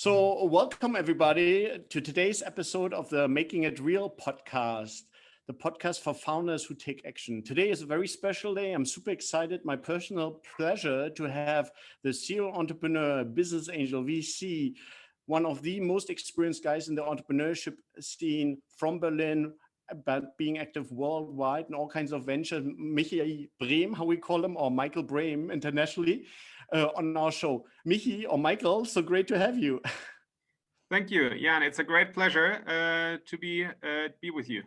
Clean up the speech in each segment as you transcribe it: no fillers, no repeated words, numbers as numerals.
So welcome everybody to today's episode of the Making It Real podcast, the podcast for founders who take action. Today is a very special day. I'm super excited. My personal pleasure to have the serial entrepreneur, business angel, VC, one of the most experienced guys in the entrepreneurship scene from Berlin, but being active worldwide in all kinds of ventures, Michael Brehm, how we call him, or Michael Brehm internationally, on our show. Michi or Michael, so great to have you. Thank you, Jan. It's a great pleasure to be with you.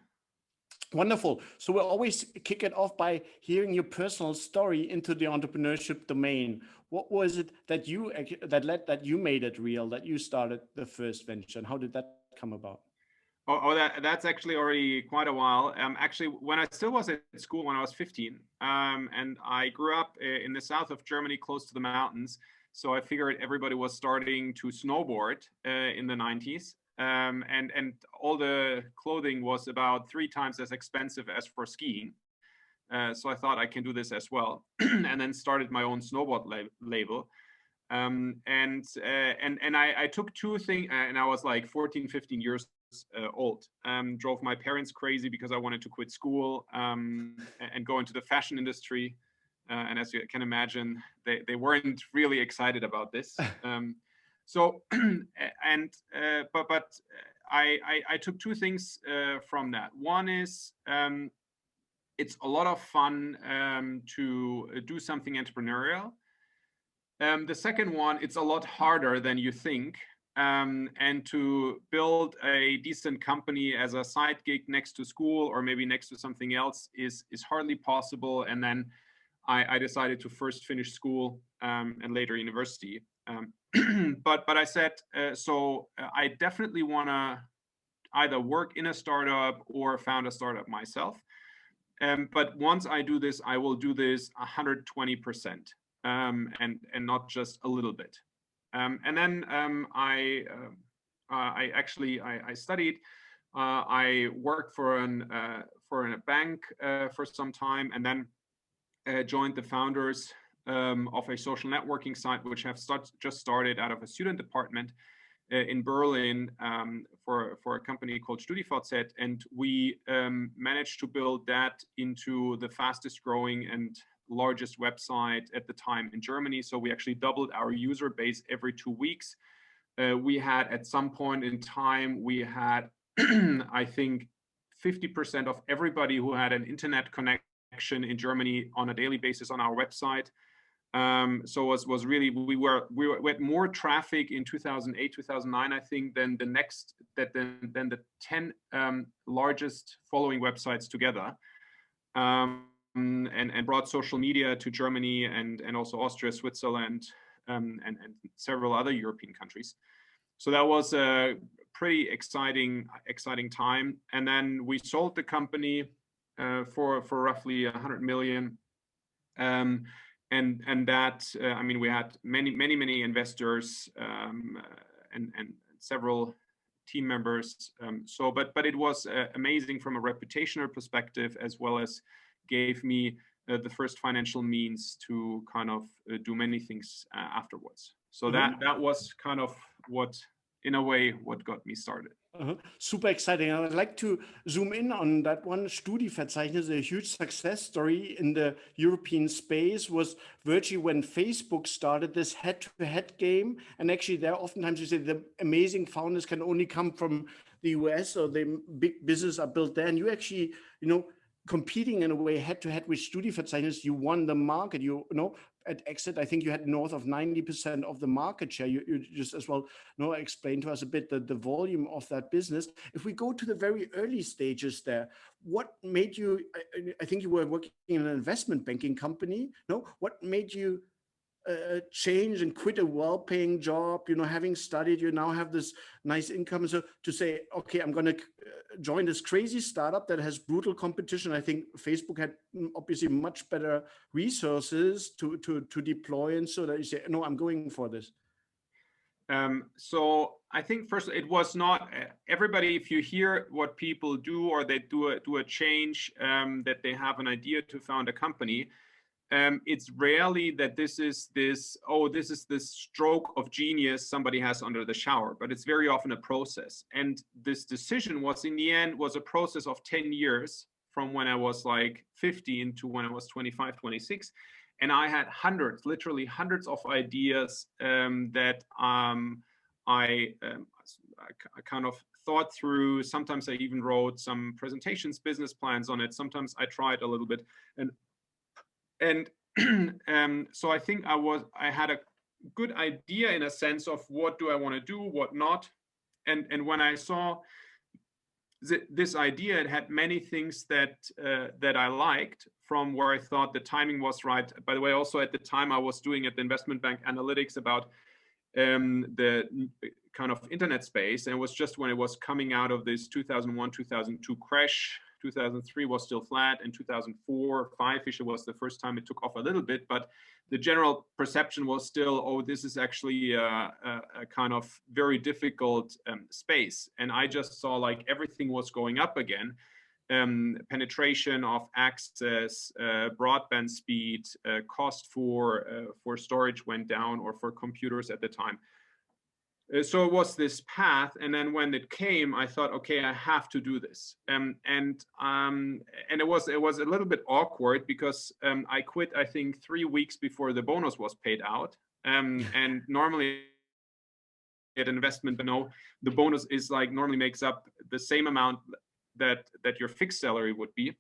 Wonderful. So we'll always kick it off by hearing your personal story into the entrepreneurship domain. What was it that you made it real, that you started the first venture, and how did that come about? That's actually already quite a while. Actually, when I still was at school, when I was 15, and I grew up in the south of Germany, close to the mountains. So I figured everybody was starting to snowboard in the 90s, and all the clothing was about 3 times as expensive as for skiing. So I thought I can do this as well, and then started my own snowboard label. And I took 2 things, and I was like 14, 15 years old. Drove my parents crazy because I wanted to quit school and go into the fashion industry. And as you can imagine, they weren't really excited about this. But I took 2 things from that. One is it's a lot of fun to do something entrepreneurial. The second one, it's a lot harder than you think. And to build a decent company as a side gig next to school or maybe next to something else is hardly possible. And then I decided to first finish school and later university. But I said, I definitely want to either work in a startup or found a startup myself. But once I do this, I will do this 120%, and not just a little bit. And then I studied. I worked for a bank for some time, and then joined the founders of a social networking site, which have just started out of a student department in Berlin for a company called studiVZ, and we managed to build that into the fastest growing and largest website at the time in Germany. So we actually doubled our user base every 2 weeks. We had, at some point in time, we had I think 50% of everybody who had an internet connection in Germany on a daily basis on our website. So it was really, we had more traffic in 2008, 2009, I think, than the 10 largest following websites together. And brought social media to Germany and also Austria, Switzerland, and several other European countries. So that was a pretty exciting time. And then we sold the company for roughly 100 million. And that, I mean, we had many investors and several team members. But it was amazing from a reputational perspective, as well as gave me the first financial means to kind of do many things afterwards. So that was kind of what got me started. Super exciting. I'd like to zoom in on that one. studiVZ, a huge success story in the European space, was virtually when Facebook started this head-to-head game. And actually there oftentimes you say the amazing founders can only come from the US, or the big business are built there. And you actually, competing in a way head-to-head with studiVZ, you won the market. At exit, I think you had north of 90% of the market share. You just as well explain to us a bit the volume of that business. If we go to the very early stages there, what made you, I think you were working in an investment banking company, what made you change and quit a well-paying job, having studied, you now have this nice income, so to say, okay, I'm going to join this crazy startup that has brutal competition. I think Facebook had obviously much better resources to deploy, and so that you say, no, I'm going for this. So I think first, it was not everybody. If you hear what people do, or they do a change, that they have an idea to found a company, it's rarely that this is this stroke of genius somebody has under the shower, but it's very often a process. And this decision was, in the end, was a process of 10 years from when I was like 15 to when I was 25, 26. And I had hundreds, literally hundreds of ideas that I kind of thought through. Sometimes I even wrote some presentations, business plans on it. Sometimes I tried a little bit. And so I think I had a good idea in a sense of what do I want to do, what not. And when I saw this idea, it had many things that I liked, from where I thought the timing was right. By the way, also at the time I was doing at the investment bank analytics about the kind of internet space, and it was just when it was coming out of this 2001, 2002 crash. 2003 was still flat, and 2004, 5-ish was the first time it took off a little bit, but the general perception was still, oh, this is actually a kind of very difficult space. And I just saw like everything was going up again. Penetration of access, broadband speed, cost for storage went down, or for computers at the time. So it was this path, and then when it came, I thought, okay, I have to do this. And it was a little bit awkward because I quit, I think, 3 weeks before the bonus was paid out. And normally at investment, the bonus is like normally makes up the same amount that your fixed salary would be,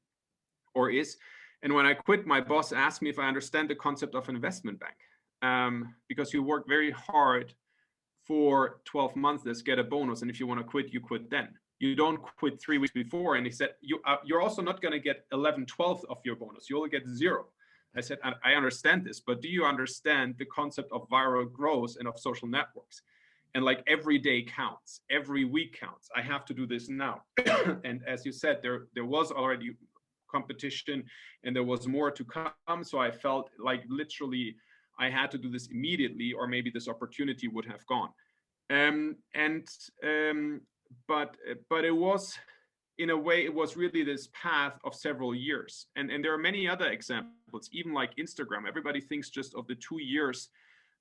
or is. And when I quit, my boss asked me if I understand the concept of investment bank, because you work very hard for 12 months, let's get a bonus. And if you want to quit, you quit then. You don't quit 3 weeks before. And he said, you're also not going to get 11/12 of your bonus. You only get 0. I said, I understand this, but do you understand the concept of viral growth and of social networks? And like every day counts, every week counts. I have to do this now. And as you said, there was already competition and there was more to come. So I felt like literally I had to do this immediately, or maybe this opportunity would have gone. But it was, in a way, it was really this path of several years. And there are many other examples, even like Instagram. Everybody thinks just of the 2 years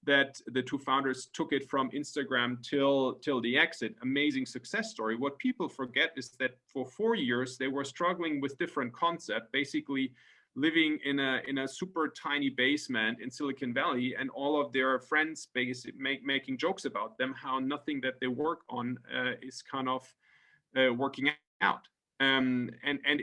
that the two founders took it from Instagram till the exit. Amazing success story. What people forget is that for 4 years, they were struggling with different concepts, basically living in a super tiny basement in Silicon Valley, and all of their friends making jokes about them, how nothing that they work on is kind of working out. And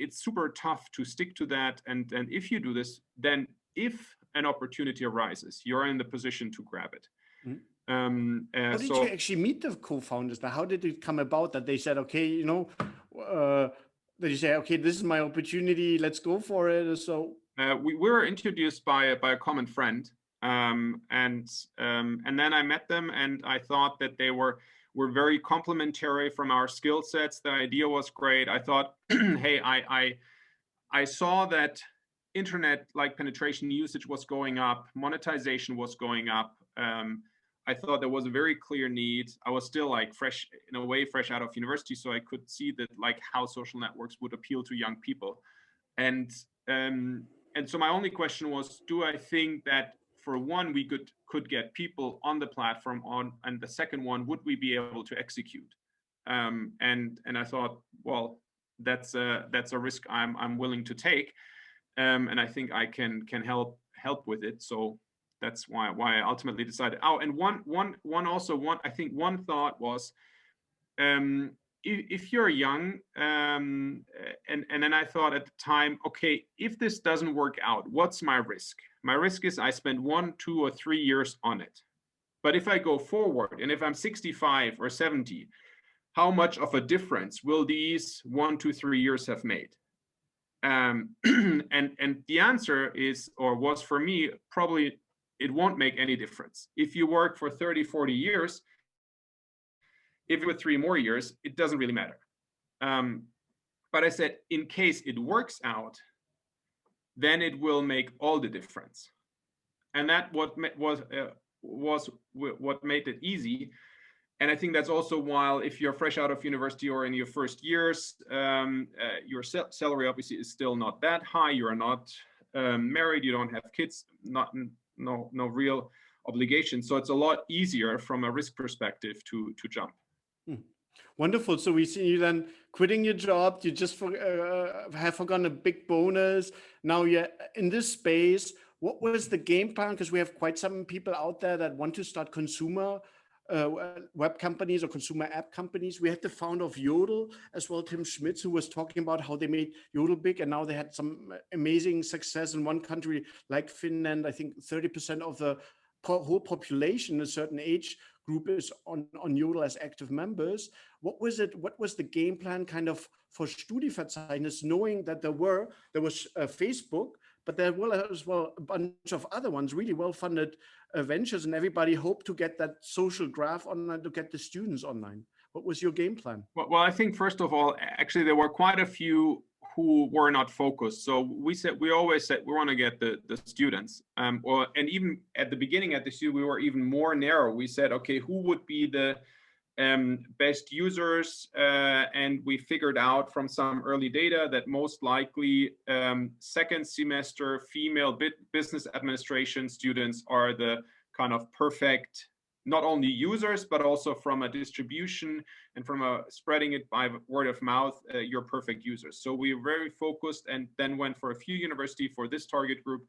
it's super tough to stick to that. And if you do this, then if an opportunity arises, you're in the position to grab it. Mm-hmm. How did you actually meet the co-founders? How did it come about that they said, okay, that you say, okay, this is my opportunity, let's go for it? So we were introduced by a common friend, and then I met them, and I thought that they were very complementary from our skill sets. The idea was great. I thought, hey, I saw that internet like penetration usage was going up, monetization was going up. I thought there was a very clear need. I was still like fresh out of university, so I could see that like how social networks would appeal to young people. And so my only question was, do I think that for one, we could get people on the platform on, and the second one, would we be able to execute? And I thought, well, that's a risk I'm willing to take, and I think I can help with it. So that's why I ultimately decided. Oh, and one thought was, if you're young, and then I thought at the time, okay, if this doesn't work out, what's my risk? My risk is I spend 1, 2, or 3 years on it. But if I go forward, and if I'm 65 or 70, how much of a difference will these 1, 2, 3 years have made? And the answer is, or was for me, probably it won't make any difference. If you work for 30, 40 years, if it were 3 more years, it doesn't really matter. But I said, in case it works out, then it will make all the difference. And that was what made it easy. And I think that's also why, if you're fresh out of university or in your first years, your salary obviously is still not that high. You're not married, you don't have kids, no real obligation. So it's a lot easier from a risk perspective to jump. Wonderful. So we see you then quitting your job. You just have forgotten a big bonus. Now you're in this space. What was the game plan? Because we have quite some people out there that want to start consumer web companies or consumer app companies. We had the founder of Yodel as well, Tim Schmitz, who was talking about how they made Yodel big, and now they had some amazing success in one country like Finland. I think 30% of the whole population, a certain age group, is on Yodel as active members. What was it? What was the game plan kind of for studiVZ, knowing that there was Facebook, but there were as well a bunch of other ones, really well-funded ventures, and everybody hoped to get that social graph online, to get the students online. What was your game plan? Well, I think first of all, actually, there were quite a few who were not focused. So we always said we want to get the students, and even at the beginning at the studio, we were even more narrow. We said, okay, who would be the best users, and we figured out from some early data that most likely second semester female business administration students are the kind of perfect, not only users, but also from a distribution and from a spreading it by word of mouth, your perfect users. So we were very focused, and then went for a few universities for this target group,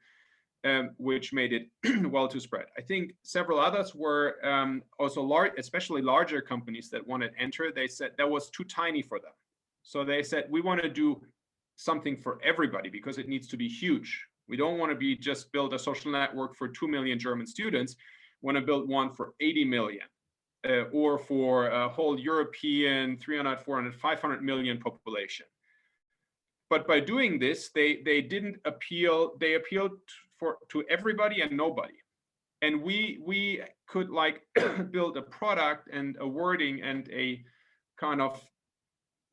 which made it well to spread. I think several others were also large, especially larger companies that wanted to enter. They said that was too tiny for them. So they said, we want to do something for everybody because it needs to be huge. We don't want to be just build a social network for 2 million German students. We want to build one for 80 million or for a whole European 300, 400, 500 million population. But by doing this, they didn't appeal. They appealed to everybody and nobody, and we could like build a product and a wording and a kind of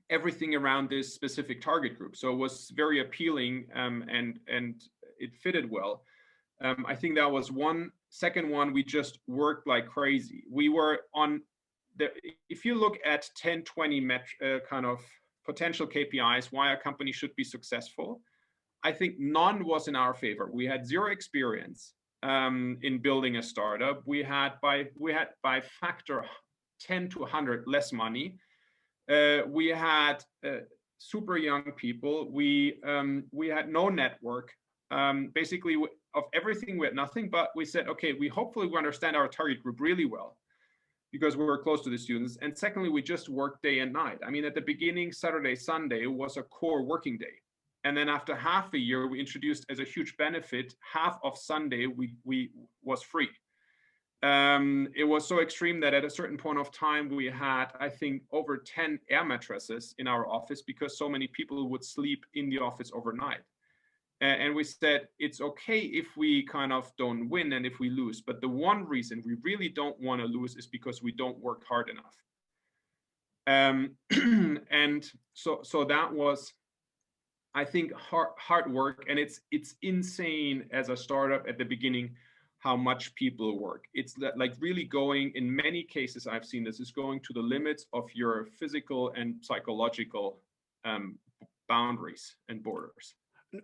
everything around this specific target group. So it was very appealing, and it fitted well. I think that was one. Second one, we just worked like crazy. We were on the. If you look at 10, 20 kind of potential KPIs, why a company should be successful, I think none was in our favor. We had zero experience in building a startup. We had by factor 10 to 100 less money. We had super young people. We had no network. Basically, of everything, we had nothing. But we said, okay, we hopefully understand our target group really well, because we were close to the students. And secondly, we just worked day and night. I mean, at the beginning, Saturday, Sunday was a core working day. And then after half a year, we introduced as a huge benefit, half of Sunday we was free. It was so extreme that at a certain point of time, we had, I think, over 10 air mattresses in our office because so many people would sleep in the office overnight. And we said, it's okay if we kind of don't win and if we lose. But the one reason we really don't want to lose is because we don't work hard enough. And so that was, I think, hard work. And it's insane as a startup at the beginning how much people work. It's like really going, in many cases I've seen this, is going to the limits of your physical and psychological boundaries and borders.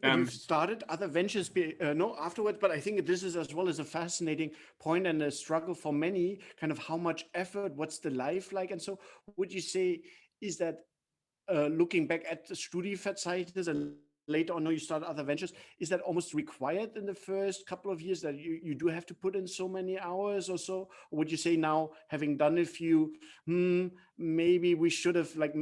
You've started other ventures afterwards, but I think this is as well as a fascinating point and a struggle for many, kind of how much effort, what's the life like? And so would you say, is that looking back at the studiVZ and later on, you started other ventures, is that almost required in the first couple of years that you do have to put in so many hours or so? Or would you say now, having done a few, maybe we should have like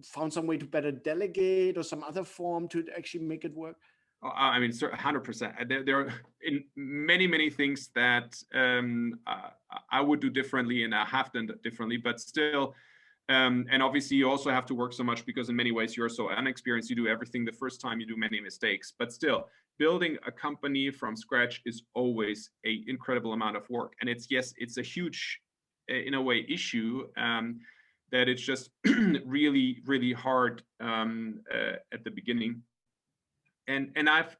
found some way to better delegate or some other form to actually make it work? I mean, 100%. There are in many things that I would do differently, and I have done differently, but still. And obviously, you also have to work so much because in many ways you're so inexperienced. You do everything the first time, you do many mistakes. But still, building a company from scratch is always an incredible amount of work. And it's a huge, in a way, issue that it's just really hard at the beginning. And I've,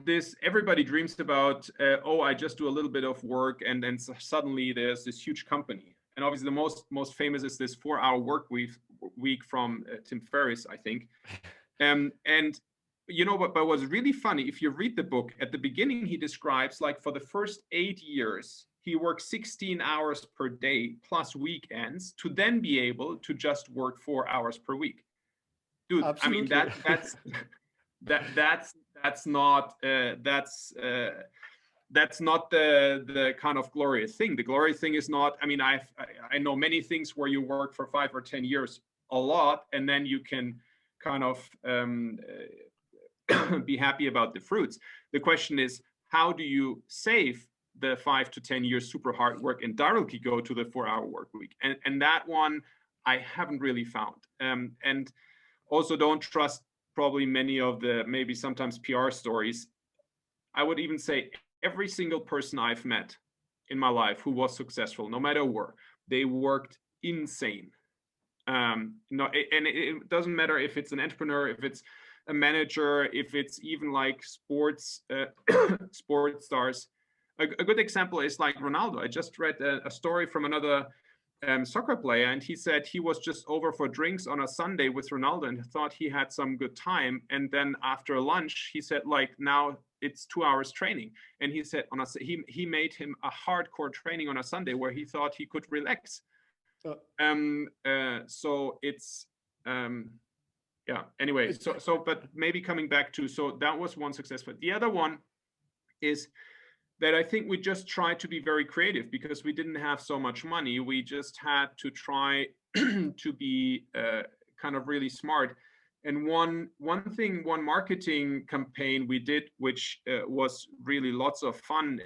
this, everybody dreams about, I just do a little bit of work and then suddenly there's this huge company. And obviously the most famous is this 4-hour work week from Tim Ferriss, I think. And you know, but what's really funny, if you read the book, at the beginning, he describes like for the first 8 years, he worked 16 hours per day plus weekends to then be able to just work 4 hours per week. Dude, Absolutely. I mean, that's not the kind of glorious thing. The glorious thing is not, I mean, I know many things where you work for 5 or 10 years a lot, and then you can kind of be happy about the fruits. The question is, how do you save the 5 to 10 years super hard work and directly go to the 4-hour work week? And that one I haven't really found. And also don't trust probably many of the maybe sometimes PR stories. I would even say every single person I've met in my life who was successful, no matter where, they worked insane. No, and it doesn't matter if it's an entrepreneur, if it's a manager, if it's even like sports stars. A good example is like Ronaldo. I just read a story from another soccer player, and he said he was just over for drinks on a Sunday with Ronaldo and thought he had some good time. And then after lunch, he said, like, now it's 2 hours training. And he said he made him a hardcore training on a Sunday where he thought he could relax. So it's yeah, anyway, so but maybe coming back to, so that was one success. But the other one is that I think we just tried to be very creative because we didn't have so much money. We just had to try to be kind of really smart. And one marketing campaign we did, which was really lots of fun,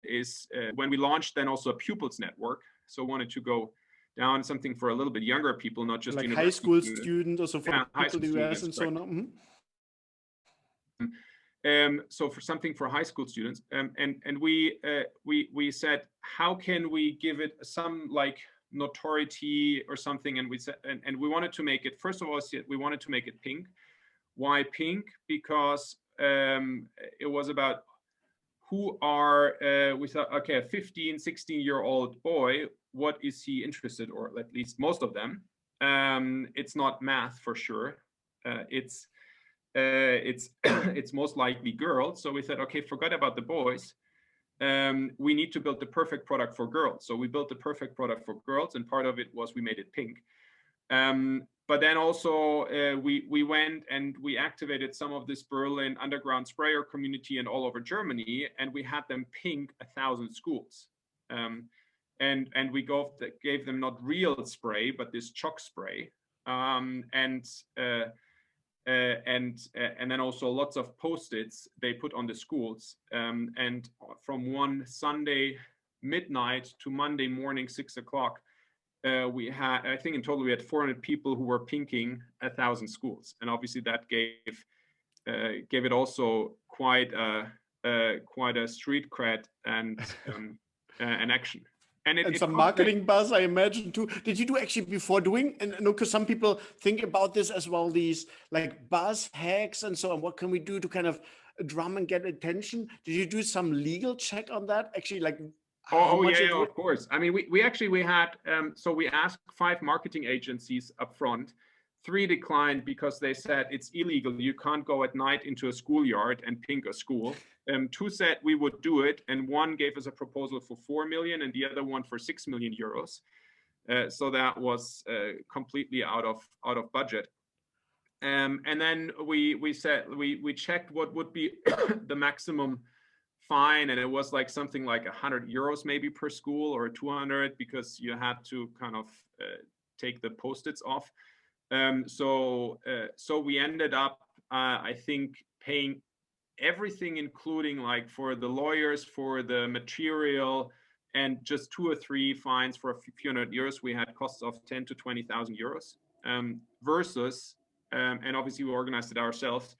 is when we launched then also a pupils network. So wanted to go down something for a little bit younger people, not just like high school students, also for people in the US and so on. So for something for high school students, and we said, how can we give it some like notoriety or something? And we said, and we wanted to make it, first of all, we wanted to make it pink. Why pink? Because it was about who are, we thought, okay, a 15, 16-year-old boy, what is he interested, or at least most of them. It's not math for sure. It's most likely girls. So we said, okay, forget about the boys. We need to build the perfect product for girls. So we built the perfect product for girls, and part of it was we made it pink. But then also we went and we activated some of this Berlin underground sprayer community and all over Germany, and we had them pink 1,000 schools. And we gave them not real spray, but this chalk spray. And then also lots of Post-its they put on the schools. And from one Sunday midnight to Monday morning 6 o'clock, we had, I think in total we had 400 people who were pinking 1,000 schools, and obviously that gave it also quite a street cred and an action. And some marketing buzz, I imagine, too. Did you do actually before doing, and because some people think about this as well, these like buzz hacks and so on, what can we do to kind of drum and get attention? Did you do some legal check on that? Actually, like, oh yeah, of course. I mean, we had, so we asked 5 marketing agencies up front. 3 declined because they said it's illegal. You can't go at night into a schoolyard and pink a school. 2 said we would do it, and 1 gave us a proposal for 4 million and the other one for 6 million euros. So that was completely out of budget. And then we said we checked what would be the maximum fine, and it was like something like 100 euros maybe per school, or 200, because you had to kind of take the Post-its off. So we ended up, I think, paying everything, including like for the lawyers, for the material, and just 2 or 3 fines for a few hundred euros. We had costs of 10 to 20,000 euros versus, and obviously we organized it ourselves,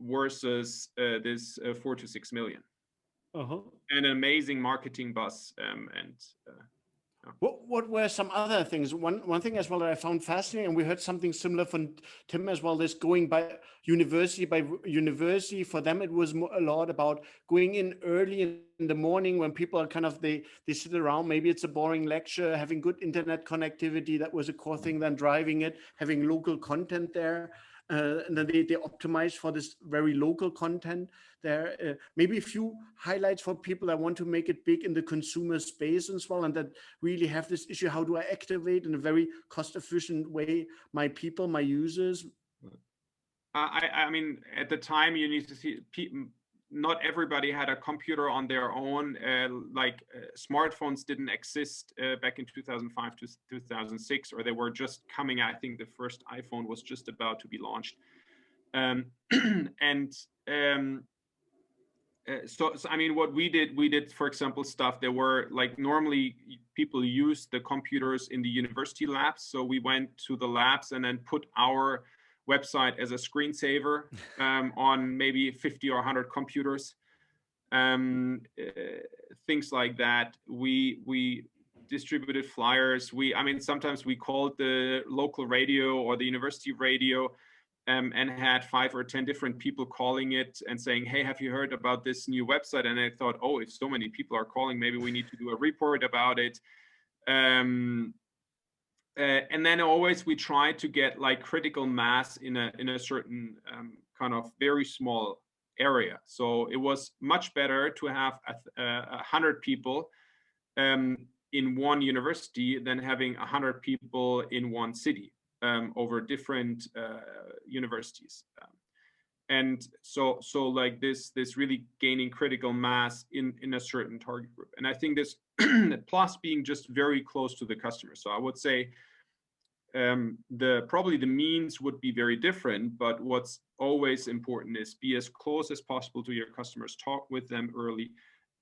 versus this 4 to 6 million. And an amazing marketing buzz. What were some other things? One thing as well that I found fascinating, and we heard something similar from Tim as well, this going by university. For them, it was a lot about going in early in the morning when people are kind of, they sit around, maybe it's a boring lecture, having good internet connectivity. That was a core thing, then driving it, having local content there. and then they optimize for this very local content there. Maybe a few highlights for people that want to make it big in the consumer space as well, and that really have this issue: how do I activate in a very cost efficient way my people, my users? I mean, at the time, you need to see not everybody had a computer on their own. Smartphones didn't exist back in 2005 to 2006, or they were just coming. I think the first iPhone was just about to be launched. So I mean, what we did, for example, stuff that were like normally people use the computers in the university labs. So we went to the labs and then put our website as a screensaver on maybe 50 or 100 computers. Things like that. We distributed flyers. I mean, sometimes we called the local radio or the university radio and had 5 or 10 different people calling it and saying, hey, have you heard about this new website? And I thought, oh, if so many people are calling, maybe we need to do a report about it. And then always we try to get like critical mass in a certain kind of very small area. So it was much better to have 100 people in one university than having 100 people in one city over different universities. And so like this really gaining critical mass in a certain target group. And I think this plus being just very close to the customer. So I would say probably the means would be very different, but what's always important is be as close as possible to your customers, talk with them early,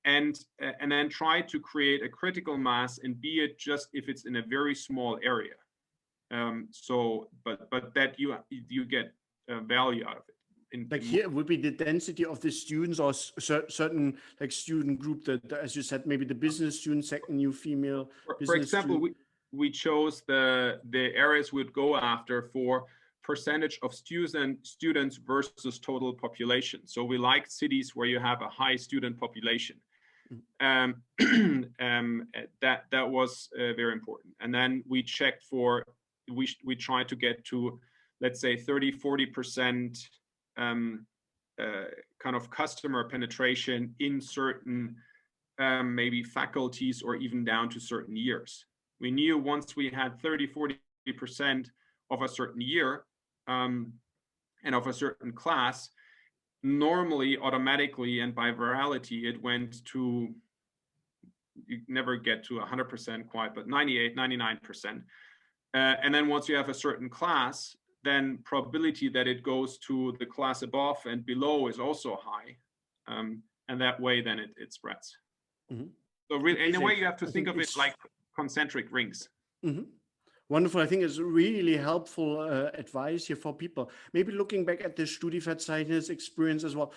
and then try to create a critical mass, and be it just if it's in a very small area. But that you get value out of it. Like here would be the density of the students, or certain like student group that, as you said, maybe the business student, second new female. For example, we chose the areas we'd go after for percentage of students versus total population. So we liked cities where you have a high student population. That was very important. And then we checked for, we tried to get to, let's say 30-40% kind of customer penetration in certain maybe faculties, or even down to certain years. We knew once we had 30-40% of a certain year and of a certain class, normally automatically and by virality it went to, you never get to 100% quite, but 98-99%. And then once you have a certain class, then probability that it goes to the class above and below is also high, and that way then it spreads. Mm-hmm. So really, in a way, you have to think of it like concentric rings. Mm-hmm. Wonderful. I think it's really helpful advice here for people. Maybe looking back at the studiVZ experience as well,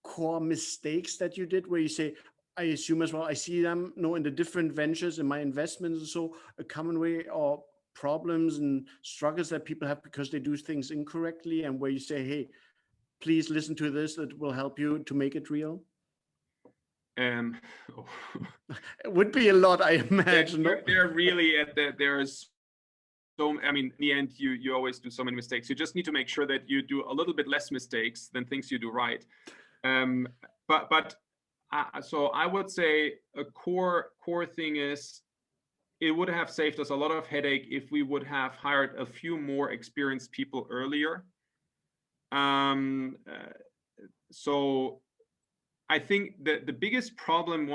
core mistakes that you did, where you say, I assume as well, I see them in the different ventures in my investments, and so a common way, or problems and struggles that people have because they do things incorrectly, and where you say, hey, please listen to this, that will help you to make it real? It would be a lot, I imagine. They're really there's so, I mean, in the end, you always do so many mistakes. You just need to make sure that you do a little bit less mistakes than things you do right. So I would say a core thing is, it would have saved us a lot of headache if we would have hired a few more experienced people earlier. So I think that the biggest problem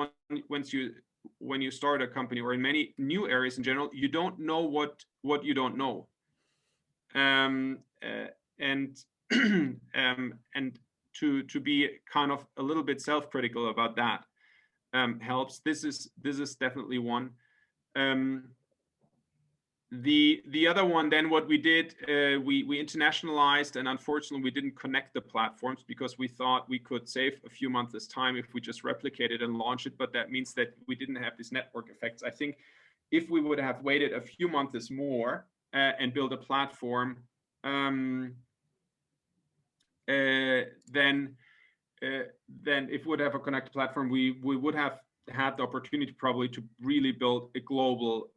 when you start a company, or in many new areas in general, you don't know what you don't know, and to be kind of a little bit self-critical about that helps. This is definitely one. The other one, then what we did, we internationalized, and unfortunately we didn't connect the platforms because we thought we could save a few months' time if we just replicated and launched it, but that means that we didn't have these network effects. I think if we would have waited a few months more and built a platform, then if we would have a connected platform, we would have had the opportunity probably to really build a global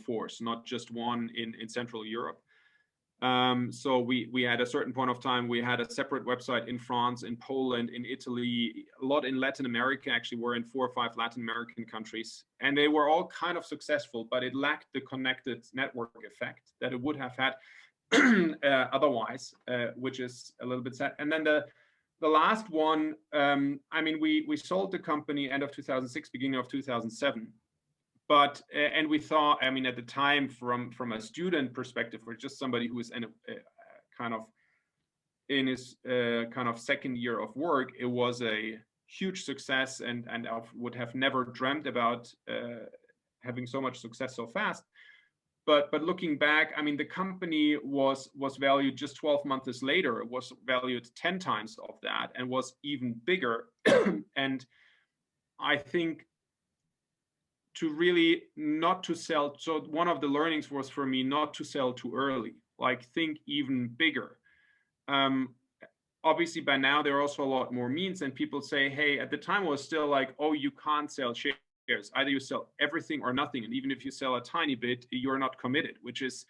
force, not just one in Central Europe. So we at a certain point of time, we had a separate website in France, in Poland, in Italy, a lot in Latin America. Actually, we're in 4 or 5 Latin American countries, and they were all kind of successful, but it lacked the connected network effect that it would have had otherwise, which is a little bit sad. And then the last one, I mean, we sold the company end of 2006, beginning of 2007. But and we thought, I mean, at the time, from a student perspective, or just somebody who was in kind of in his kind of second year of work, it was a huge success, and I would have never dreamt about having so much success so fast. But looking back, I mean, the company was valued just 12 months later. It was valued 10 times of that, and was even bigger. And I think, to really not to sell. So one of the learnings was for me not to sell too early, like think even bigger. Obviously by now there are also a lot more means, and people say, hey, at the time it was still like, oh, you can't sell shares. Either you sell everything or nothing. And even if you sell a tiny bit, you're not committed, which is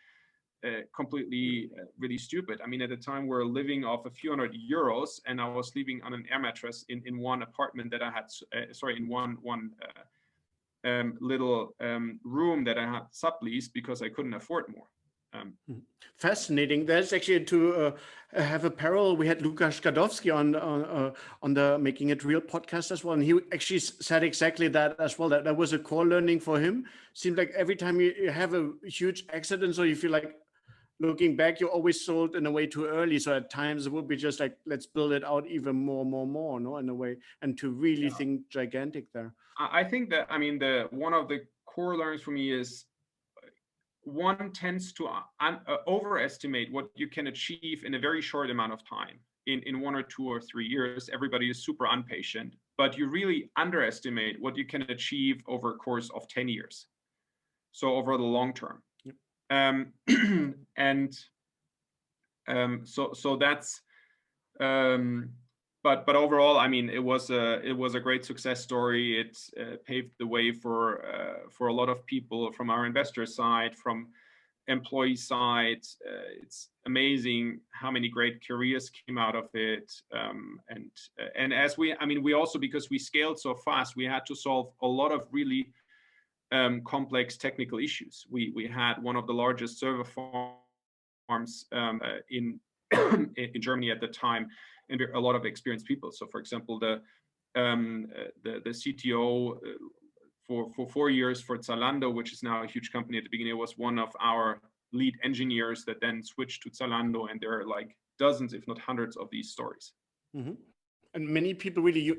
completely really stupid. I mean, at the time we're living off a few €100, and I was living on an air mattress in one apartment that I had, in one little room that I had subleased because I couldn't afford more. Fascinating. There's actually to have a parallel. We had Lukasz Gadowski on the Making It Real podcast as well, and he actually said exactly that as well. That was a core learning for him. Seems like every time you have a huge accident, so you feel like, looking back, you always sold in a way too early. So at times it would be just like, let's build it out even more, no, in a way, and to really think gigantic there. I think that, I mean, one of the core learnings for me is one tends to overestimate what you can achieve in a very short amount of time. In 1 or 2 or 3 years, everybody is super impatient, but you really underestimate what you can achieve over a course of 10 years. So over the long term. So that's, but overall, I mean, it was a great success story. It paved the way for a lot of people from our investor side, from employee side. It's amazing how many great careers came out of it. And as we also, because we scaled so fast, we had to solve a lot of really complex technical issues. We had one of the largest server farms in Germany at the time, and a lot of experienced people. So, for example, the CTO for 4 years for Zalando, which is now a huge company at the beginning, was one of our lead engineers that then switched to Zalando, and there are like dozens, if not hundreds, of these stories. Mm-hmm. And many people really,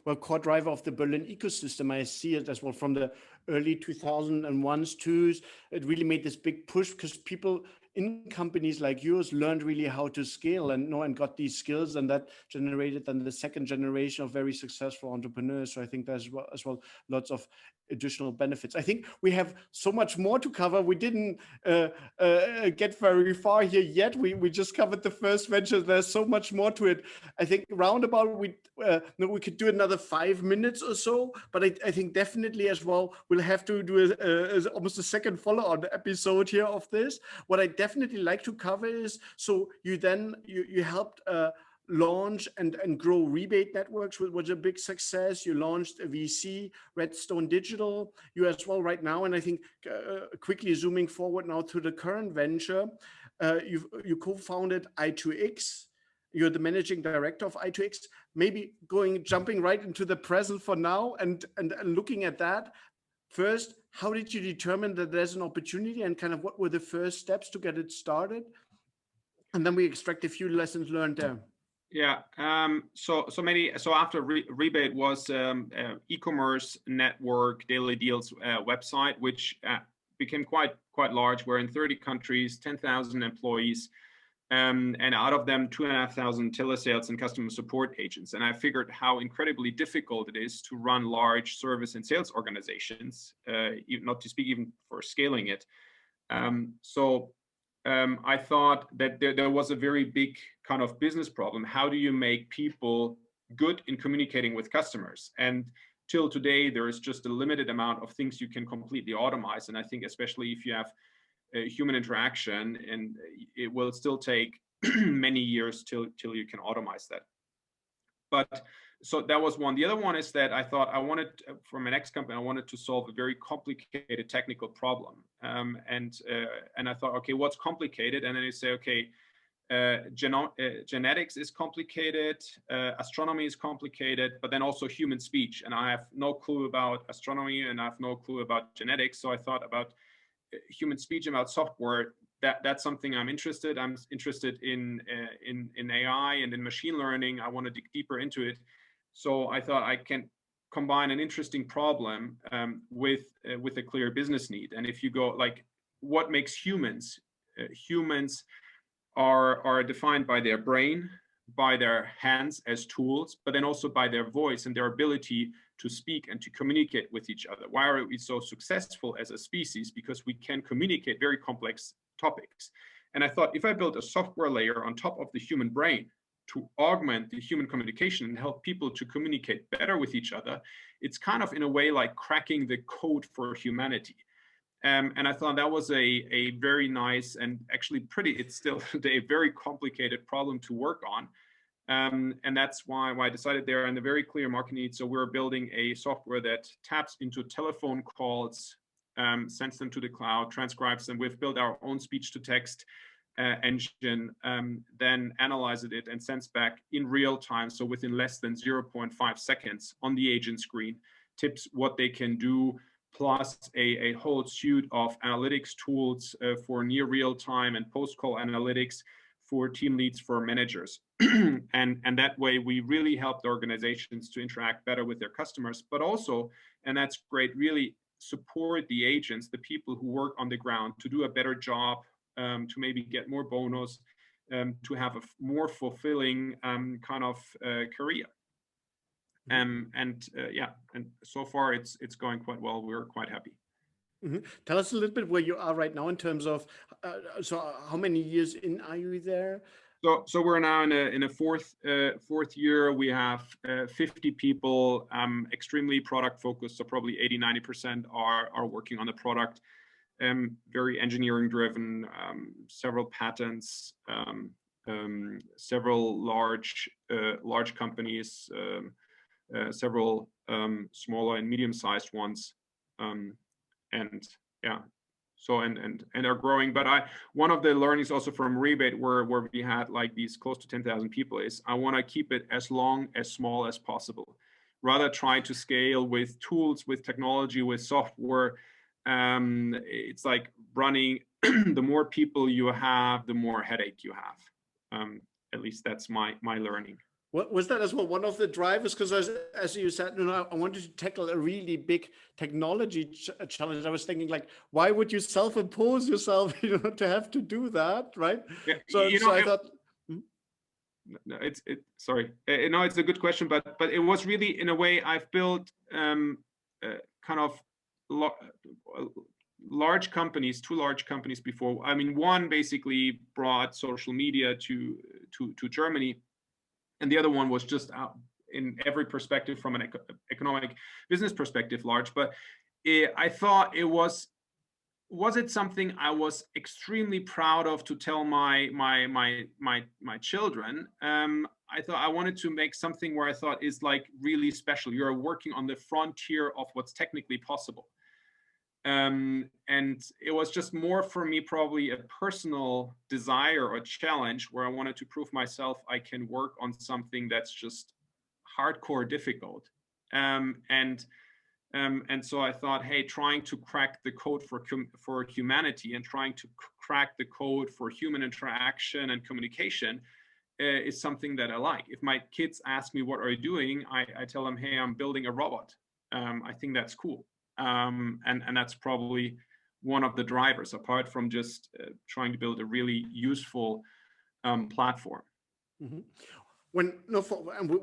were core driver of the Berlin ecosystem. I see it as well from the early 2001s, 2s. It really made this big push because people in companies like yours learned really how to scale and got these skills, and that generated then the second generation of very successful entrepreneurs. So I think there's as well lots of additional benefits. I think we have so much more to cover. We didn't get very far here yet. We just covered the first venture. There's so much more to it. I think roundabout we could do another 5 minutes or so, but I think definitely as well we'll have to do almost a second follow-on episode here of this. What I definitely like to cover is, so you helped launch and grow Rebate Networks, which was a big success. You launched a VC, Redstone Digital, you as well right now. And I think quickly zooming forward now to the current venture, you co-founded i2x. You're the managing director of i2x. Maybe jumping right into the present for now and looking at that. First, how did you determine that there's an opportunity, and kind of what were the first steps to get it started? And then we extract a few lessons learned there. Yeah. So after Rebate was e-commerce network daily deals website, which became quite large. We're in 30 countries, 10,000 employees, and out of them 2,500 telesales and customer support agents. And I figured how incredibly difficult it is to run large service and sales organizations, not to speak even for scaling it. I thought that there was a very big kind of business problem. How do you make people good in communicating with customers? And till today, there is just a limited amount of things you can completely automate. And I think especially if you have human interaction, and it will still take many years till you can automate that. But so that was one. The other one is that I thought I wanted, for my next company, I wanted to solve a very complicated technical problem. And I thought, okay, what's complicated? And then you say, okay, genetics is complicated, astronomy is complicated, but then also human speech. And I have no clue about astronomy and I have no clue about genetics. So I thought about human speech, about software. That's something I'm interested. I'm interested in AI and in machine learning. I want to dig deeper into it. So I thought I can combine an interesting problem with a clear business need. And if you go like, what makes humans? Humans are defined by their brain, by their hands as tools, but then also by their voice and their ability to speak and to communicate with each other. Why are we so successful as a species? Because we can communicate very complex topics. And I thought, if I build a software layer on top of the human brain to augment the human communication and help people to communicate better with each other, it's kind of in a way like cracking the code for humanity. And I thought that was a very nice and actually it's still today a very complicated problem to work on. And that's why I decided there, and the very clear market need. So we're building a software that taps into telephone calls, sends them to the cloud, transcribes them. We've built our own speech-to-text engine, then analyzes it and sends back in real time, so within less than 0.5 seconds on the agent screen, tips what they can do, plus a whole suite of analytics tools for near real time and post-call analytics for team leads, for managers. and that way we really help the organizations to interact better with their customers, but also, and that's great, really support the agents, the people who work on the ground, to do a better job, to maybe get more bonus, to have a more fulfilling kind of career. And so far it's going quite well. We're quite happy. Mm-hmm. Tell us a little bit where you are right now in terms of, so how many years in are you there? So we're now in a fourth year. We have 50 people, extremely product focused. So probably 80–90% are working on the product. Very engineering driven, several patents, several large companies, several smaller and medium-sized ones, and yeah. So and are growing. But one of the learnings also from Rebate, where we had like these close to 10,000 people, is I want to keep it as small as possible. Rather try to scale with tools, with technology, with software. It's like running. The more people you have, the more headache you have. At least that's my learning. What was that as well one of the drivers? Because as you said, I wanted to tackle a really big technology challenge. I was thinking, like, why would you self-impose yourself, to have to do that, right? Yeah, so I thought. No, sorry. No, it's a good question, but it was really, in a way, I've built kind of large companies, two large companies before. I mean, one basically brought social media to Germany. And the other one was just out in every perspective, from an economic business perspective, large. But I thought it was it something I was extremely proud of to tell my children. I thought I wanted to make something where I thought is like really special. You're working on the frontier of what's technically possible. And it was just more for me, probably a personal desire or challenge, where I wanted to prove myself I can work on something that's just hardcore difficult. And so I thought, hey, trying to crack the code for humanity and trying to crack the code for human interaction and communication is something that I like. If my kids ask me, what are you doing? I tell them, hey, I'm building a robot. I think that's cool. And that's probably one of the drivers, apart from just trying to build a really useful platform. Mm-hmm.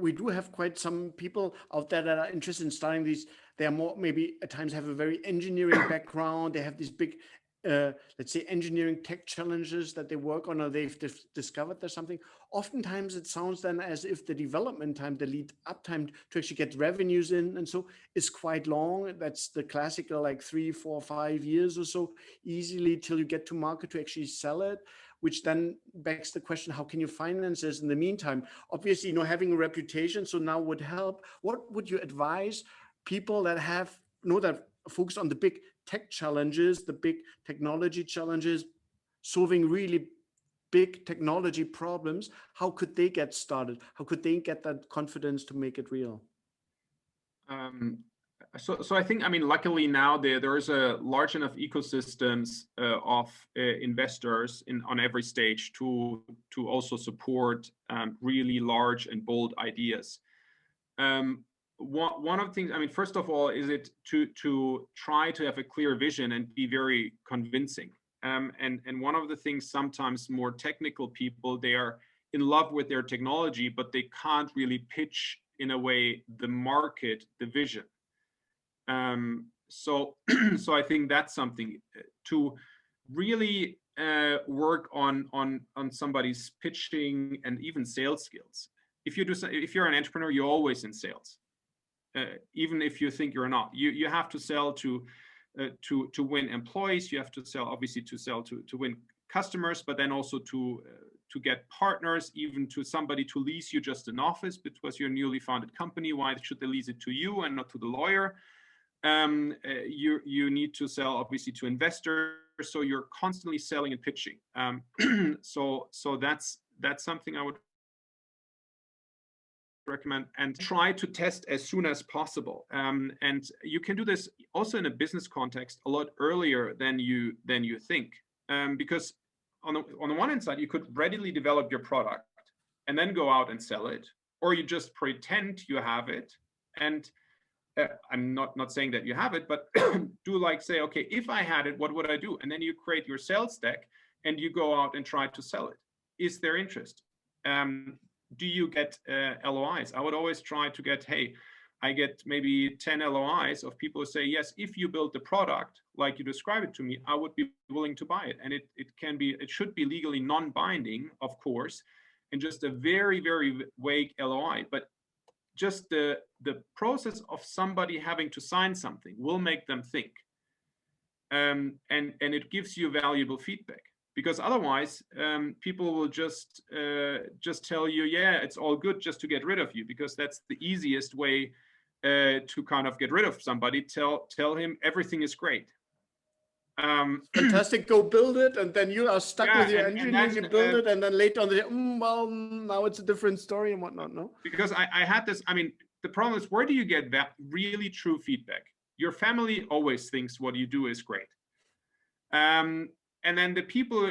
We do have quite some people out there that are interested in starting these. They are more, maybe at times have a very engineering background. They have these big let's say, engineering tech challenges that they work on, or they've discovered there's something. Oftentimes it sounds then as if the development time, the lead up time to actually get revenues in and so is quite long. That's the classical like 3, 4, 5 years or so, easily till you get to market to actually sell it, which then begs the question, how can you finance this in the meantime? Obviously, having a reputation, so now would help. What would you advise people that have, that focus on the big tech challenges, the big technology challenges, solving really big technology problems? How could they get started? How could they get that confidence to make it real? So I think, luckily now there is a large enough ecosystems of investors on every stage to also support really large and bold ideas. One of the things, first of all, is it to try to have a clear vision and be very convincing. And one of the things, sometimes more technical people, they are in love with their technology, but they can't really pitch in a way the market, the vision. So I think that's something to really work on somebody's pitching and even sales skills. If you're an entrepreneur, you're always in sales. Even if you think you're not, you have to sell to win employees. You have to sell, obviously, to win customers, but then also to get partners, even to somebody to lease you just an office because you're a newly founded company. Why should they lease it to you and not to the lawyer? You need to sell, obviously, to investors. So you're constantly selling and pitching. So that's something I would recommend, and try to test as soon as possible. And you can do this also in a business context a lot earlier than you think, because on the one hand side, you could readily develop your product and then go out and sell it, or you just pretend you have it. And I'm not saying that you have it, but do like say, okay, if I had it, what would I do? And then you create your sales deck and you go out and try to sell it. Is there interest? Do you get LOIs? I would always try to get, hey, I get maybe 10 LOIs of people who say, yes, if you build the product like you describe it to me, I would be willing to buy it. And it should be legally non-binding, of course, and just a very, very vague LOI. But just the process of somebody having to sign something will make them think. And it gives you valuable feedback. Because otherwise, people will just tell you, yeah, it's all good, just to get rid of you, because that's the easiest way to kind of get rid of somebody. Tell him everything is great. Fantastic, go build it, and then you are stuck with your engineers. You build it, and then later on they say, well, now it's a different story and whatnot. No, because I had this. The problem is, where do you get that really true feedback? Your family always thinks what you do is great. And then the people,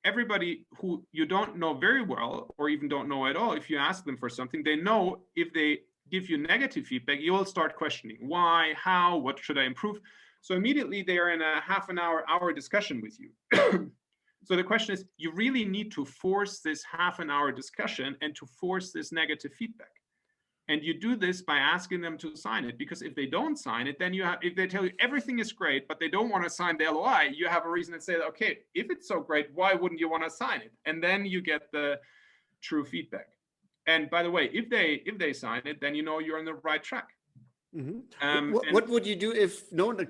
everybody who you don't know very well or even don't know at all, if you ask them for something, they know if they give you negative feedback, you will start questioning why, how, what should I improve? So immediately they are in a half an hour discussion with you. So the question is, you really need to force this half an hour discussion and to force this negative feedback. And you do this by asking them to sign it, because if they don't sign it, then if they tell you everything is great, but they don't want to sign the LOI, you have a reason to say, okay, if it's so great, why wouldn't you want to sign it? And then you get the true feedback. And by the way, if they sign it, then you know you're on the right track. Mm-hmm. What would you do if the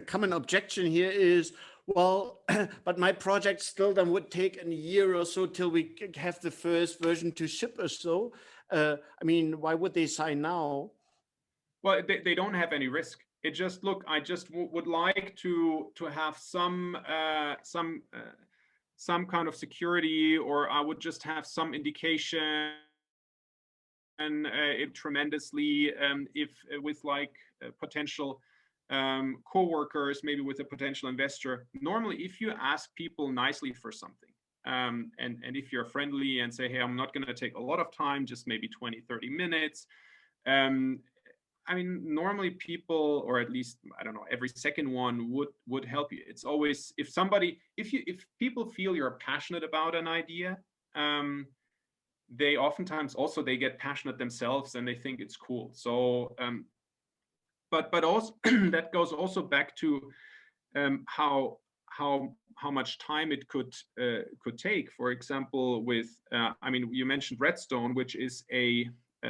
common objection here is, well, but my project still then would take a year or so till we have the first version to ship or so. Why would they sign now? Well, they don't have any risk. It just, look, I just would like to have some kind of security, or I would just have some indication, and it tremendously if with like potential co-workers, maybe with a potential investor. Normally, if you ask people nicely for something, and if you're friendly and say, hey, I'm not going to take a lot of time, just maybe 20-30 minutes, normally people, or at least, I don't know, every second one would help you. It's always, if people feel you're passionate about an idea, they oftentimes also, they get passionate themselves and they think it's cool. So but also that goes also back to how how much time it could take. For example, with I mean, you mentioned Redstone, which is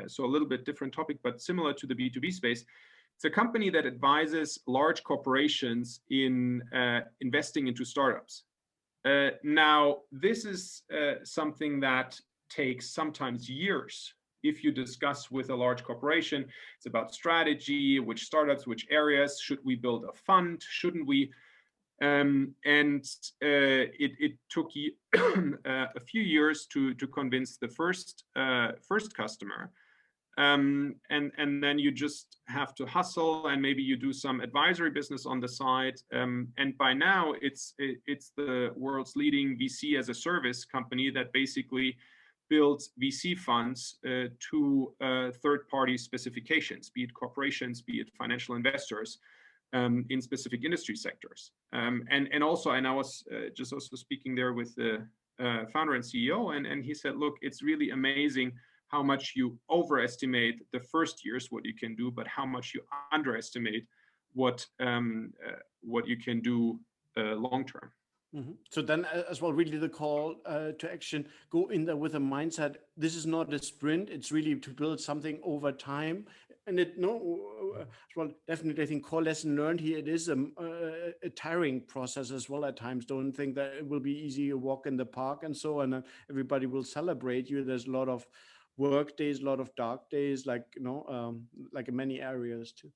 so a little bit different topic, but similar to the B2B space. It's a company that advises large corporations in investing into startups. Now, this is something that takes sometimes years. If you discuss with a large corporation, it's about strategy, which startups, which areas, should we build a fund, shouldn't we? It took a few years to convince the first customer. And then you just have to hustle, and maybe you do some advisory business on the side. And by now, it's the world's leading VC as a service company that basically builds VC funds to third-party specifications, be it corporations, be it financial investors, in specific industry sectors. And also, and I was just also speaking there with the founder and CEO, and he said, look, it's really amazing how much you overestimate the first years, what you can do, but how much you underestimate what you can do long term. Mm-hmm. So then as well, really the call to action, go in there with a mindset. This is not a sprint. It's really to build something over time. And well, definitely, I think core lesson learned here, it is a tiring process as well at times. Don't think that it will be easy, a walk in the park and so on, and everybody will celebrate you. There's a lot of work days, a lot of dark days, like, like in many areas too.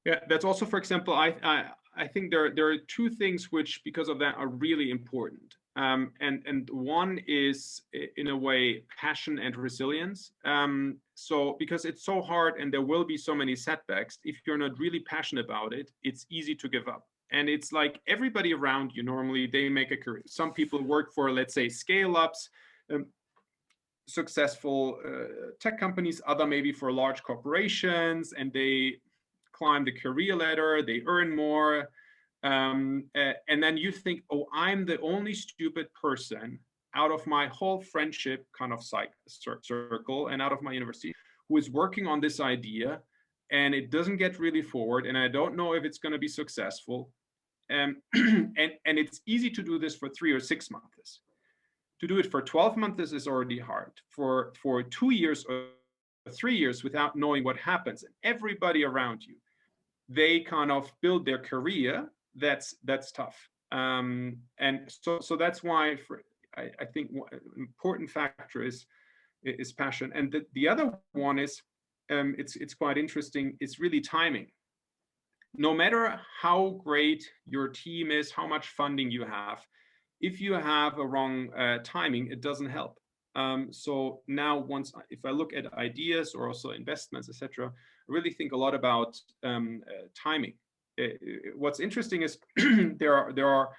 Yeah, that's also, for example, I think there are two things which, because of that, are really important. And one is, in a way, passion and resilience. So because it's so hard and there will be so many setbacks, if you're not really passionate about it, it's easy to give up. And it's like everybody around you, normally they make a career. Some people work for, let's say, scale-ups, successful tech companies, other maybe for large corporations, and they climb the career ladder, they earn more. And then you think, oh, I'm the only stupid person out of my whole friendship kind of circle and out of my university who is working on this idea, and it doesn't get really forward, and I don't know if it's going to be successful. And it's easy to do this for 3 or 6 months. To do it for 12 months is already hard. For 2 years or 3 years without knowing what happens, and everybody around you, they kind of build their career. That's tough. And so that's why I think an important factor is passion. And the other one is, it's quite interesting, it's really timing. No matter how great your team is, how much funding you have, if you have a wrong timing, it doesn't help. So now, if I look at ideas or also investments, etc., I really think a lot about timing. What's interesting is there are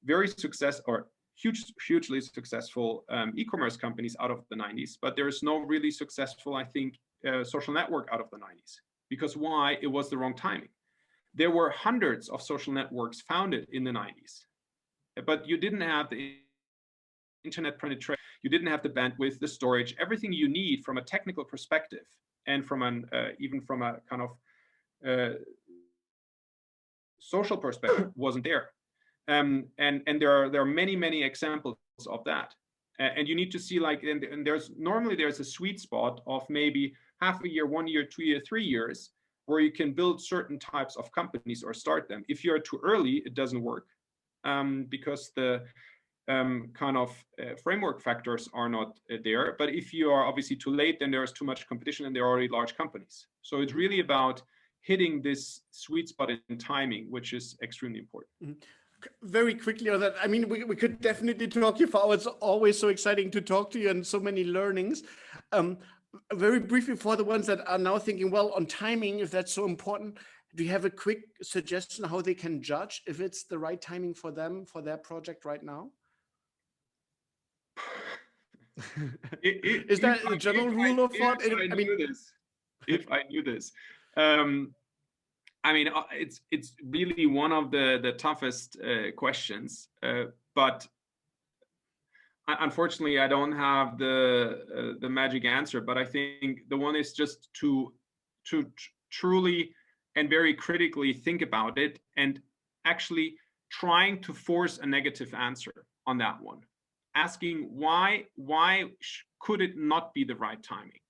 very hugely successful e-commerce companies out of the 90s, but there's no really successful, I think, social network out of the 90s. Because why? It was the wrong timing. There were hundreds of social networks founded in the 90s, but you didn't have the internet penetration, you didn't have the bandwidth, the storage, everything you need from a technical perspective, and from even from a kind of social perspective wasn't there. And there are many examples of that. And you need to see, like, and there's a sweet spot of maybe half a year, 1 year, 2 years, 3 years, where you can build certain types of companies or start them. If you're too early, it doesn't work, because the kind of framework factors are not there. But if you are obviously too late, then there's too much competition and there are already large companies. So it's really about hitting this sweet spot in timing, which is extremely important. Mm-hmm. Very quickly on that, I mean, we could definitely talk to you for hours. It's always so exciting to talk to you and so many learnings. Very briefly, for the ones that are now thinking, well, on timing, if that's so important, do you have a quick suggestion how they can judge if it's the right timing for them, for their project right now? Is that a general rule of thought? If I knew this. I mean, it's really one of the toughest questions, but unfortunately, I don't have the magic answer. But I think the one is just to truly and very critically think about it, and actually trying to force a negative answer on that one, asking why could it not be the right timing?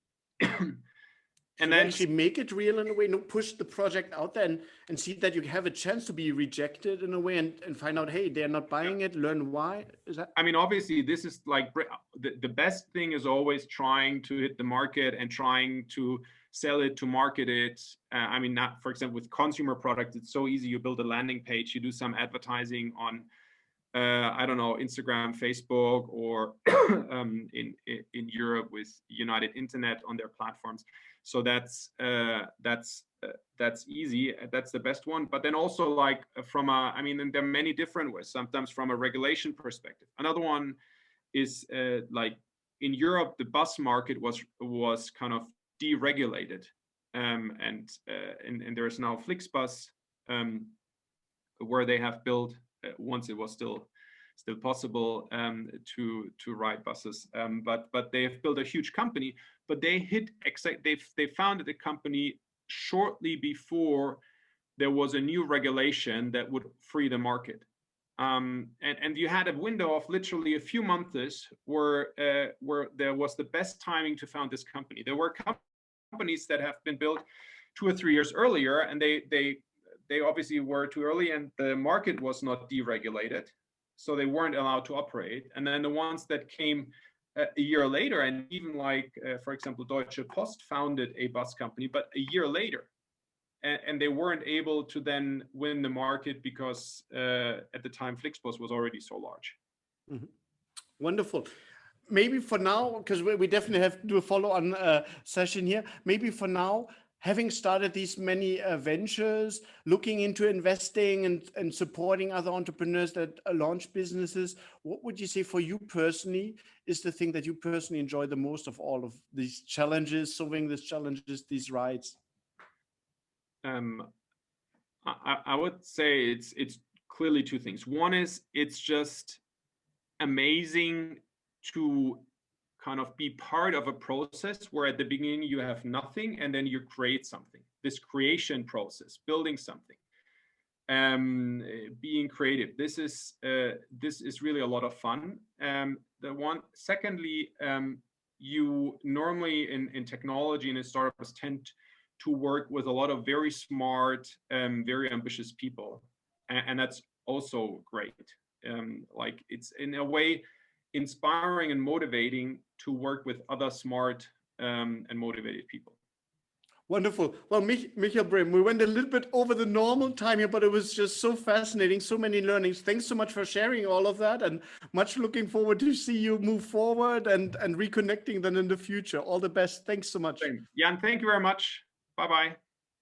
And then actually make it real in a way, push the project out there and see that you have a chance to be rejected in a way, and find out, hey, they're not buying it, learn why. Is that? I mean, obviously, this is like the best thing is always trying to hit the market and trying to sell it, to market it. I mean, not, for example, with consumer products, it's so easy. You build a landing page, you do some advertising on, I don't know, Instagram, Facebook, or in Europe with United Internet on their platforms. So that's easy. That's the best one. But then also, like, from a, I mean, and there are many different ways. Sometimes from a regulation perspective. Another one is like in Europe, the bus market was kind of deregulated, and there is now Flixbus, where they have built, once it was still possible to ride buses, but they have built a huge company. But they founded the company shortly before there was a new regulation that would free the market, and you had a window of literally a few months where there was the best timing to found this company. There were companies that have been built 2 or 3 years earlier, and they obviously were too early, and the market was not deregulated, so they weren't allowed to operate. And then the ones that came a year later, and even like, for example, Deutsche Post founded a bus company, but a year later, and they weren't able to then win the market because at the time Flixbus was already so large. Mm-hmm. Wonderful. Maybe for now, because we definitely have to do a follow-on session here, maybe for now, having started these many ventures, looking into investing and supporting other entrepreneurs that launch businesses, what would you say for you personally is the thing that you personally enjoy the most of all of these challenges, solving these challenges, these rides? I would say it's clearly two things. One is it's just amazing to kind of be part of a process where at the beginning you have nothing and then you create something. This creation process, building something, being creative. This is really a lot of fun. Secondly, you normally in technology and in startups tend to work with a lot of very smart, very ambitious people, and that's also great. Like, it's in a way inspiring and motivating to work with other smart and motivated people. Wonderful. Well, Michael Brehm, we went a little bit over the normal time here, but it was just so fascinating, so many learnings. Thanks so much for sharing all of that, and much looking forward to see you move forward and reconnecting then in the future. All the best. Thanks so much. Jan, thank you very much. Bye-bye.